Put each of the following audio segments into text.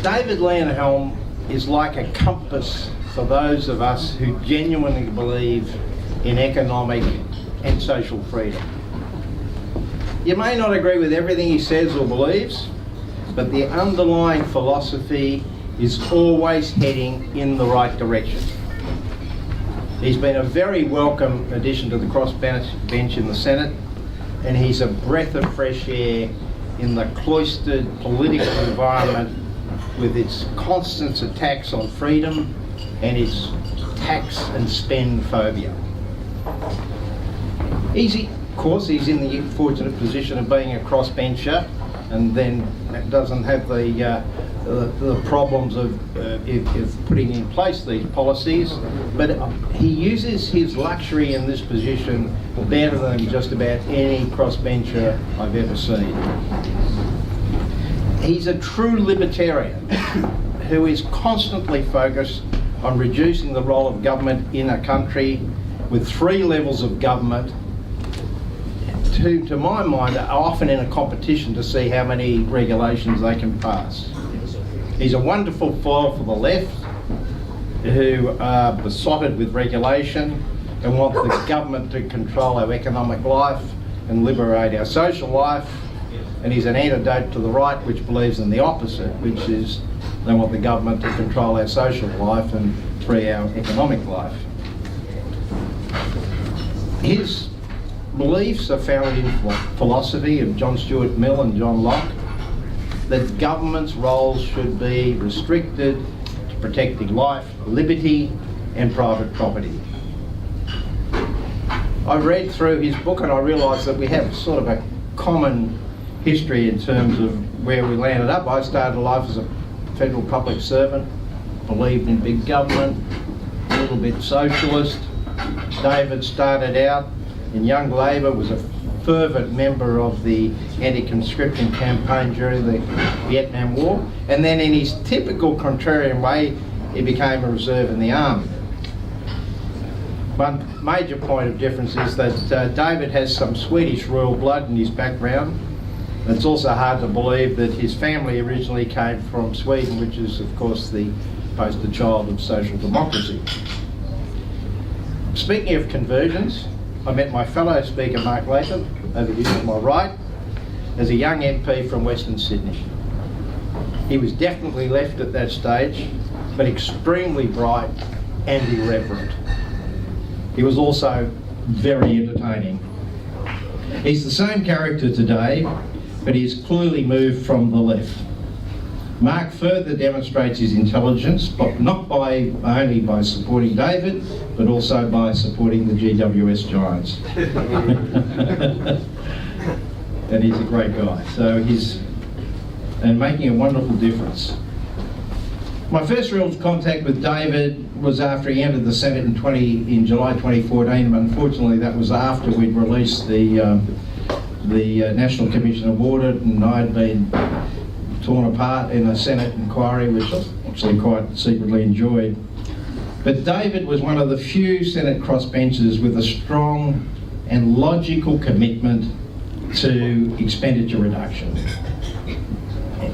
David Leonhelm is like a compass for those of us who genuinely believe in economic and social freedom. You may not agree with everything he says or believes, but the underlying philosophy is always heading in the right direction. He's been a very welcome addition to the crossbench in the Senate, and he's a breath of fresh air in the cloistered political environment with its constant attacks on freedom and its tax and spend phobia. Of course, he's in the fortunate position of being a crossbencher, and then doesn't have the problems of putting in place these policies, but he uses his luxury in this position better than just about any crossbencher I've ever seen. He's a true libertarian who is constantly focused on reducing the role of government in a country with 3 levels of government, to my mind, are often in a competition to see how many regulations they can pass. He's a wonderful foil for the left, who are besotted with regulation and want the government to control our economic life and liberate our social life. And he's an antidote to the right, which believes in the opposite, which is they want the government to control our social life and free our economic life. His beliefs are founded in philosophy of John Stuart Mill and John Locke, that government's roles should be restricted to protecting life, liberty and private property. I read through his book and I realised that we have sort of a common history in terms of where we landed up. I started life as a federal public servant, believed in big government, a little bit socialist. David started out in Young Labor, was a fervent member of the anti-conscription campaign during the Vietnam War, and then in his typical contrarian way, he became a reserve in the army. One major point of difference is that David has some Swedish royal blood in his background. It's also hard to believe that his family originally came from Sweden, which is of course the poster child of social democracy. Speaking of conversions, I met my fellow speaker Mark Latham, over here to my right, as a young MP from Western Sydney. He was definitely left at that stage, but extremely bright and irreverent. He was also very entertaining. He's the same character today, but he's clearly moved from the left. Mark further demonstrates his intelligence, but not only by supporting David, but also by supporting the GWS Giants. And he's a great guy. So he's making a wonderful difference. My first real contact with David was after he entered the Senate in July 2014, but unfortunately that was after we'd released the National Commission of Audit, and I'd been torn apart in a Senate inquiry, which I actually quite secretly enjoyed. But David was one of the few Senate crossbenchers with a strong and logical commitment to expenditure reduction.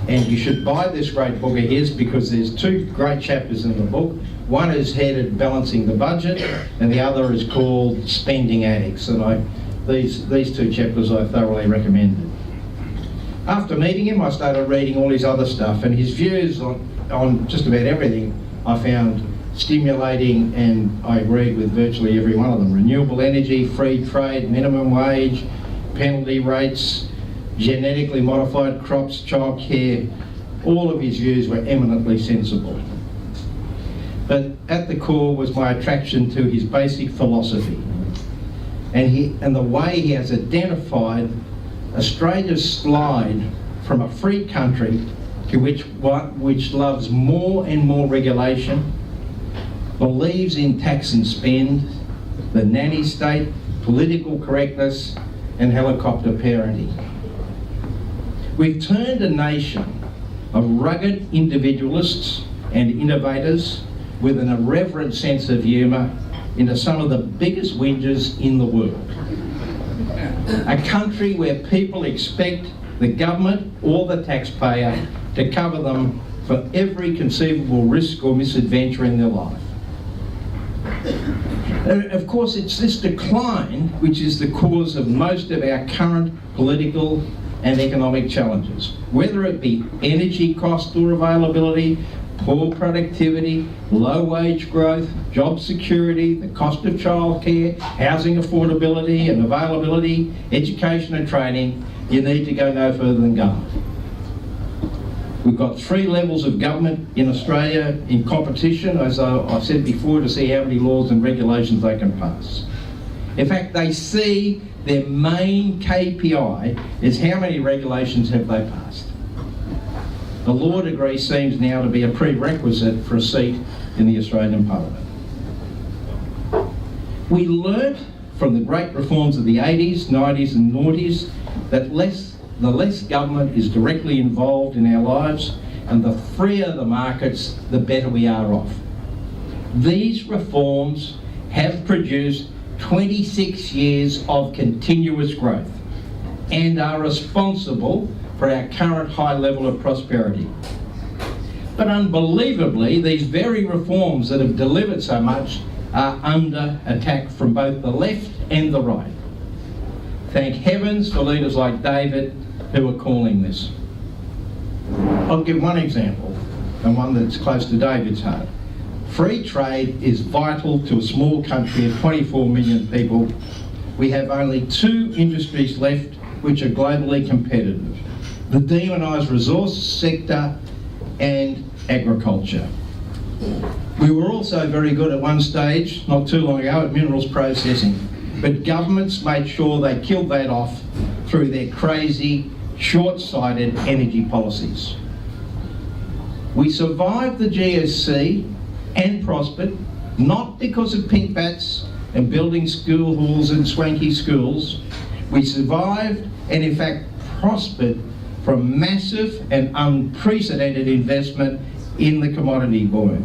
And you should buy this great book of his because there's 2 great chapters in the book. One is headed Balancing the Budget, and the other is called Spending Addicts. And these 2 chapters I thoroughly recommend. After meeting him, I started reading all his other stuff, and his views on just about everything I found stimulating, and I agreed with virtually every one of them. Renewable energy, free trade, minimum wage, penalty rates, genetically modified crops, childcare, all of his views were eminently sensible. But at the core was my attraction to his basic philosophy, and the way he has identified Australia's slide from a free country to which loves more and more regulation, believes in tax and spend, the nanny state, political correctness and helicopter parenting. We've turned a nation of rugged individualists and innovators with an irreverent sense of humour into some of the biggest whingers in the world. A country where people expect the government or the taxpayer to cover them for every conceivable risk or misadventure in their life. Of course, it's this decline which is the cause of most of our current political and economic challenges, whether it be energy cost or availability, poor productivity, low wage growth, job security, the cost of childcare, housing affordability and availability, education and training. You need to go no further than government. We've got 3 levels of government in Australia in competition, as I said before, to see how many laws and regulations they can pass. In fact, they see their main KPI is how many regulations have they passed. The law degree seems now to be a prerequisite for a seat in the Australian Parliament. We learnt from the great reforms of the 80s, 90s and noughties that the less government is directly involved in our lives and the freer the markets, the better we are off. These reforms have produced 26 years of continuous growth and are responsible for our current high level of prosperity. But unbelievably, these very reforms that have delivered so much are under attack from both the left and the right. Thank heavens for leaders like David who are calling this. I'll give one example, and one that's close to David's heart. Free trade is vital to a small country of 24 million people. We have only 2 industries left which are globally competitive: the demonised resource sector and agriculture. We were also very good at one stage, not too long ago, at minerals processing, but governments made sure they killed that off through their crazy, short-sighted energy policies. We survived the GFC and prospered, not because of pink bats and building school halls and swanky schools. We survived and in fact prospered from massive and unprecedented investment in the commodity boom.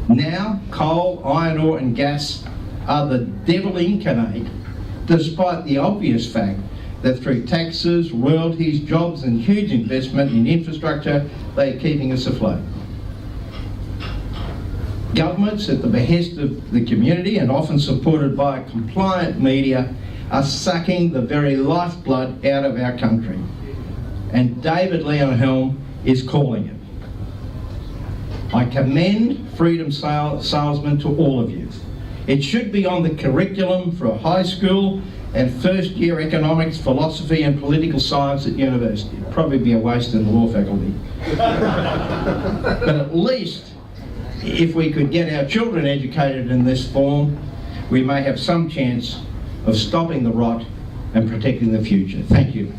Now, coal, iron ore and gas are the devil incarnate, despite the obvious fact that through taxes, royalties, jobs and huge investment in infrastructure, they are keeping us afloat. Governments, at the behest of the community and often supported by a compliant media, are sucking the very lifeblood out of our country. And David Leon Helm is calling it. I commend Freedom Salesman to all of you. It should be on the curriculum for a high school and first year economics, philosophy and political science at university. It'd probably be a waste in the law faculty. But at least if we could get our children educated in this form, we may have some chance of stopping the rot and protecting the future. Thank you.